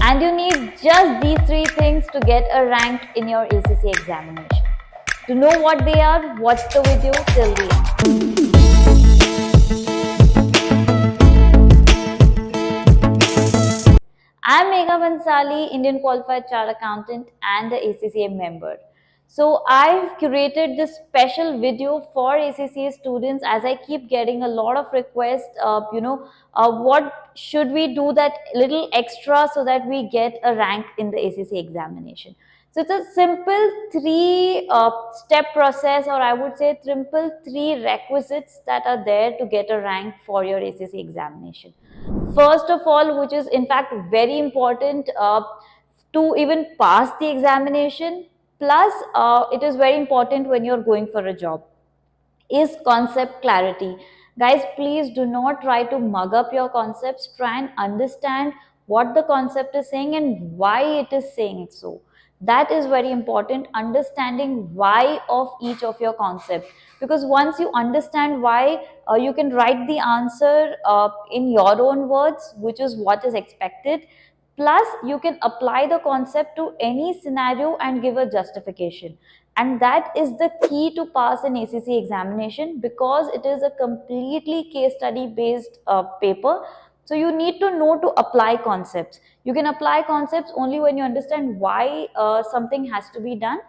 And you need just these three things to get a rank in your ACCA examination. To know what they are, watch the video till the end. I'm Megha Bansali, Indian Qualified Chartered Accountant and the ACCA member. So I've curated this special video for ACCA students as I keep getting a lot of requests. What should we do that little extra so that we get a rank in the ACCA examination? So it's a simple three-step process, or I would say simple three requisites that are there to get a rank for your ACCA examination. First of all, which is in fact very important to even pass the examination, plus it is very important when you're going for a job, is concept clarity. Guys, please do not try to mug up your concepts. Try and understand what the concept is saying and why it is saying so. That is very important, understanding why of each of your concepts. Because once you understand why, you can write the answer in your own words, which is what is expected. Plus, you can apply the concept to any scenario and give a justification. And that is the key to pass an ACCA examination, because it is a completely case study based paper. So you need to know to apply concepts. You can apply concepts only when you understand why something has to be done,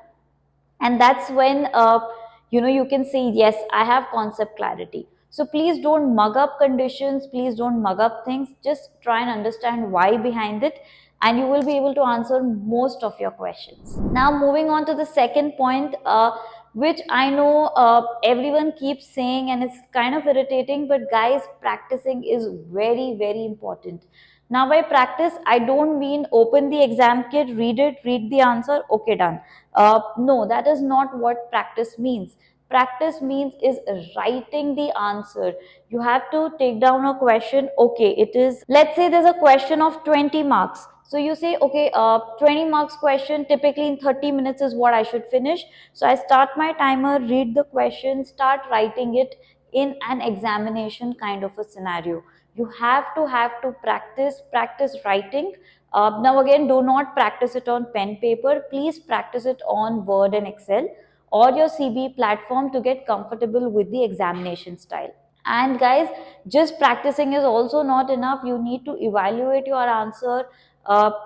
and that's when you can say, yes, I have concept clarity. So please don't mug up conditions, please don't mug up things, just try and understand why behind it, and you will be able to answer most of your questions. Now moving on to the second point, which I know everyone keeps saying and it's kind of irritating, but guys, practicing is very, very important. Now by practice, I don't mean open the exam kit, read it, read the answer, okay, done. No, that is not what practice means. Practice means is writing the answer. You have to take down a question. Okay, it is, let's say there's a question of 20 marks. So you say, okay, 20 marks question, typically in 30 minutes is what I should finish. So I start my timer, read the question, start writing it in an examination kind of a scenario. You have to practice writing. Now again, do not practice it on pen paper. Please practice it on Word and Excel or your CB platform to get comfortable with the examination style. And guys, just practicing is also not enough. You need to evaluate your answer.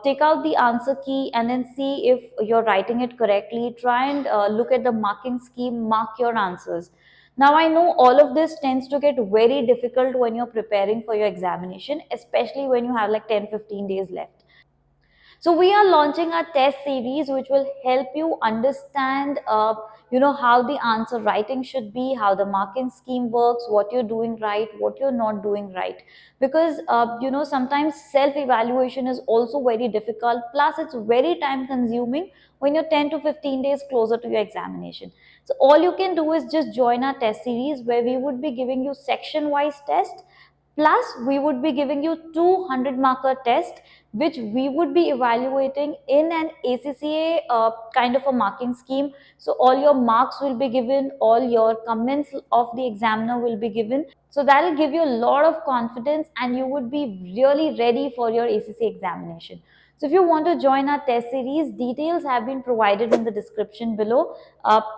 Take out the answer key and then see if you're writing it correctly. Try and look at the marking scheme, mark your answers. Now, I know all of this tends to get very difficult when you're preparing for your examination, especially when you have like 10-15 days left. So we are launching a test series which will help you understand, how the answer writing should be, how the marking scheme works, what you're doing right, what you're not doing right. Because, sometimes self-evaluation is also very difficult. Plus, it's very time consuming when you're 10 to 15 days closer to your examination. So all you can do is just join our test series where we would be giving you section-wise test. Plus, we would be giving you 200 marker test, which we would be evaluating in an ACCA kind of a marking scheme. So all your marks will be given, all your comments of the examiner will be given. So that will give you a lot of confidence and you would be really ready for your ACCA examination. So if you want to join our test series, details have been provided in the description below.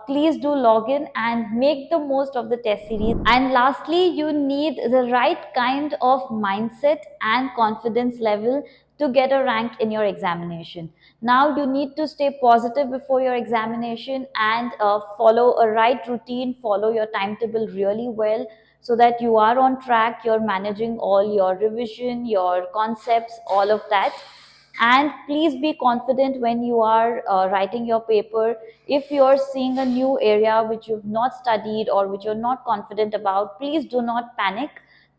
Please do log in and make the most of the test series. And lastly, you need the right kind of mindset and confidence level to get a rank in your examination. Now you need to stay positive before your examination and follow a right routine, follow your timetable really well so that you are on track, you're managing all your revision, your concepts, all of that. And please be confident when you are writing your paper. If you're seeing a new area which you've not studied or which you're not confident about, please do not panic.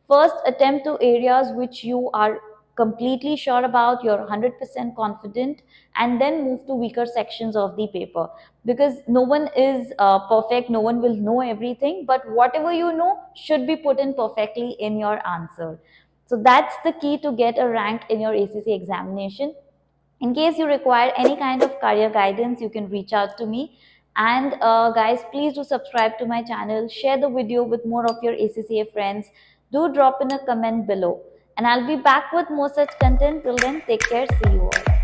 First attempt to areas which you are completely sure about, you're 100% confident, and then move to weaker sections of the paper, because no one is perfect, no one will know everything, but whatever you know should be put in perfectly in your answer. So that's the key to get a rank in your ACCA examination. In case you require any kind of career guidance, you can reach out to me. And guys, please do subscribe to my channel, share the video with more of your ACCA friends. Do drop in a comment below. And I'll be back with more such content. Till then, take care. See you all.